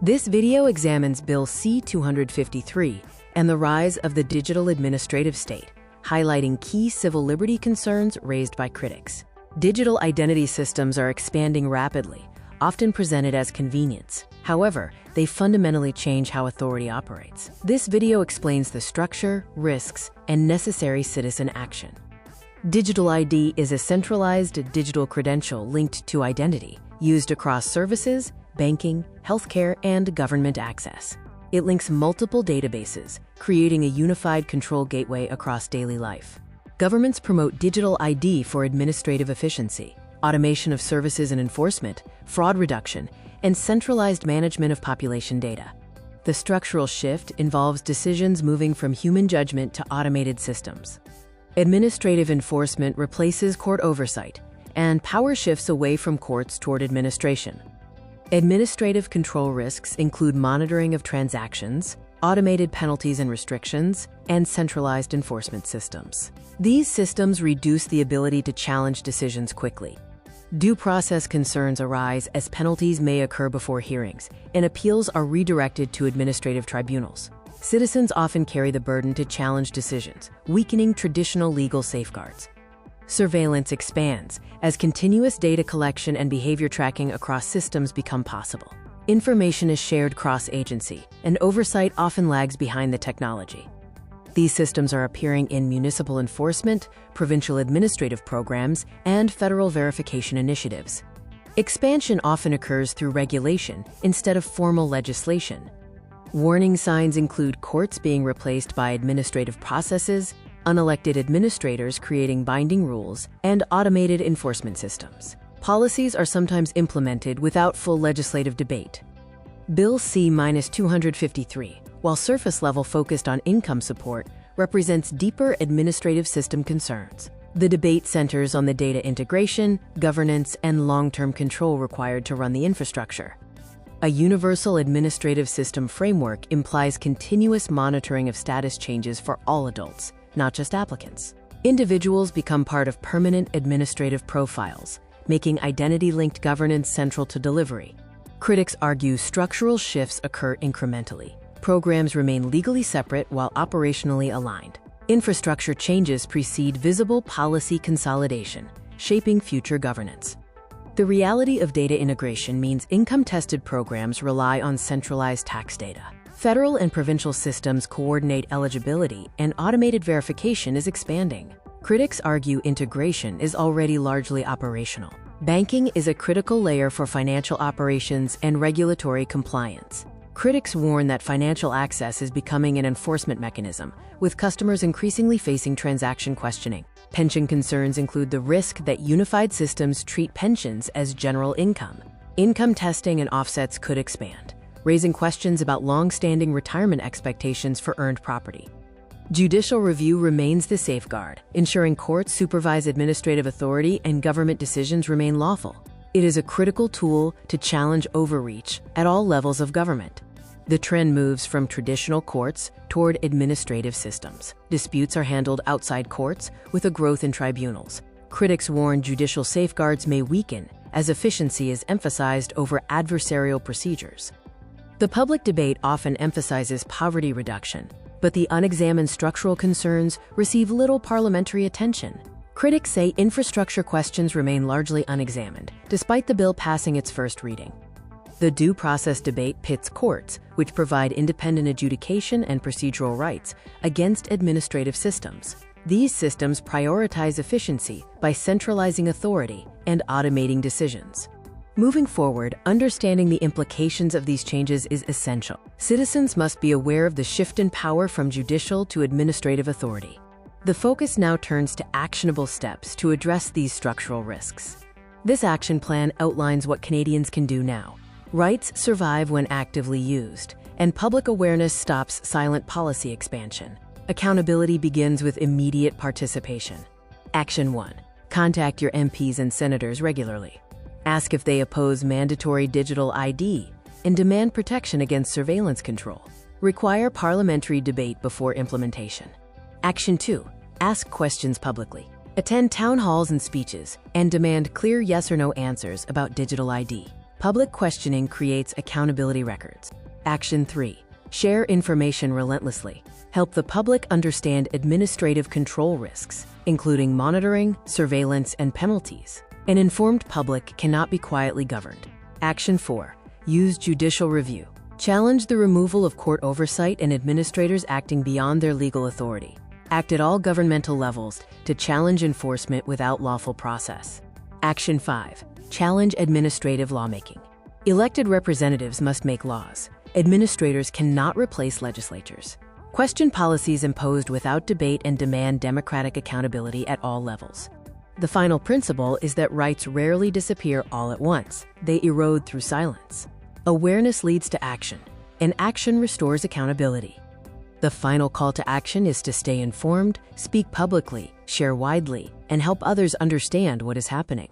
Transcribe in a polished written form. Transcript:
This video examines Bill C-253 and the rise of the digital administrative state, highlighting key civil liberty concerns raised by critics. Digital identity systems are expanding rapidly, often presented as convenience. However, they fundamentally change how authority operates. This video explains the structure, risks, and necessary citizen action. Digital ID is a centralized digital credential linked to identity, used across services, banking, healthcare, and government access. It links multiple databases, creating a unified control gateway across daily life. Governments promote digital ID for administrative efficiency, automation of services and enforcement, fraud reduction, and centralized management of population data. The structural shift involves decisions moving from human judgment to automated systems. Administrative enforcement replaces court oversight, and power shifts away from courts toward administration. Administrative control risks include monitoring of transactions, automated penalties and restrictions, and centralized enforcement systems. These systems reduce the ability to challenge decisions quickly. Due process concerns arise as penalties may occur before hearings, and appeals are redirected to administrative tribunals. Citizens often carry the burden to challenge decisions, weakening traditional legal safeguards. Surveillance expands as continuous data collection and behavior tracking across systems become possible. Information is shared cross-agency, and oversight often lags behind the technology. These systems are appearing in municipal enforcement, provincial administrative programs, and federal verification initiatives. Expansion often occurs through regulation instead of formal legislation. Warning signs include courts being replaced by administrative processes, unelected administrators creating binding rules, and automated enforcement systems. Policies are sometimes implemented without full legislative debate. Bill C-253, while surface level focused on income support, represents deeper administrative system concerns. The debate centers on the data integration, governance, and long-term control required to run the infrastructure. A universal administrative system framework implies continuous monitoring of status changes for all adults, not just applicants. Individuals become part of permanent administrative profiles, making identity-linked governance central to delivery. Critics argue structural shifts occur incrementally. Programs remain legally separate while operationally aligned. Infrastructure changes precede visible policy consolidation, shaping future governance. The reality of data integration means income-tested programs rely on centralized tax data. Federal and provincial systems coordinate eligibility, and automated verification is expanding. Critics argue integration is already largely operational. Banking is a critical layer for financial operations and regulatory compliance. Critics warn that financial access is becoming an enforcement mechanism, with customers increasingly facing transaction questioning. Pension concerns include the risk that unified systems treat pensions as general income. Income testing and offsets could expand, raising questions about long-standing retirement expectations for earned property. Judicial review remains the safeguard, ensuring courts supervise administrative authority and government decisions remain lawful. It is a critical tool to challenge overreach at all levels of government. The trend moves from traditional courts toward administrative systems. Disputes are handled outside courts, with a growth in tribunals. Critics warn judicial safeguards may weaken as efficiency is emphasized over adversarial procedures. The public debate often emphasizes poverty reduction, but the unexamined structural concerns receive little parliamentary attention. Critics say infrastructure questions remain largely unexamined, despite the bill passing its first reading. The due process debate pits courts, which provide independent adjudication and procedural rights, against administrative systems. These systems prioritize efficiency by centralizing authority and automating decisions. Moving forward, understanding the implications of these changes is essential. Citizens must be aware of the shift in power from judicial to administrative authority. The focus now turns to actionable steps to address these structural risks. This action plan outlines what Canadians can do now. Rights survive when actively used, and public awareness stops silent policy expansion. Accountability begins with immediate participation. Action 1. Contact your MPs and senators regularly. Ask if they oppose mandatory digital ID and demand protection against surveillance control. Require parliamentary debate before implementation. Action 2. Ask questions publicly. Attend town halls and speeches and demand clear yes or no answers about digital ID. Public questioning creates accountability records. Action 3. Share information relentlessly. Help the public understand administrative control risks, including monitoring, surveillance, and penalties. An informed public cannot be quietly governed. Action 4. Use judicial review. Challenge the removal of court oversight and administrators acting beyond their legal authority. Act at all governmental levels to challenge enforcement without lawful process. Action 5. Challenge administrative lawmaking. Elected representatives must make laws. Administrators cannot replace legislatures. Question policies imposed without debate and demand democratic accountability at all levels. The final principle is that rights rarely disappear all at once. They erode through silence. Awareness leads to action, and action restores accountability. The final call to action is to stay informed, speak publicly, share widely, and help others understand what is happening.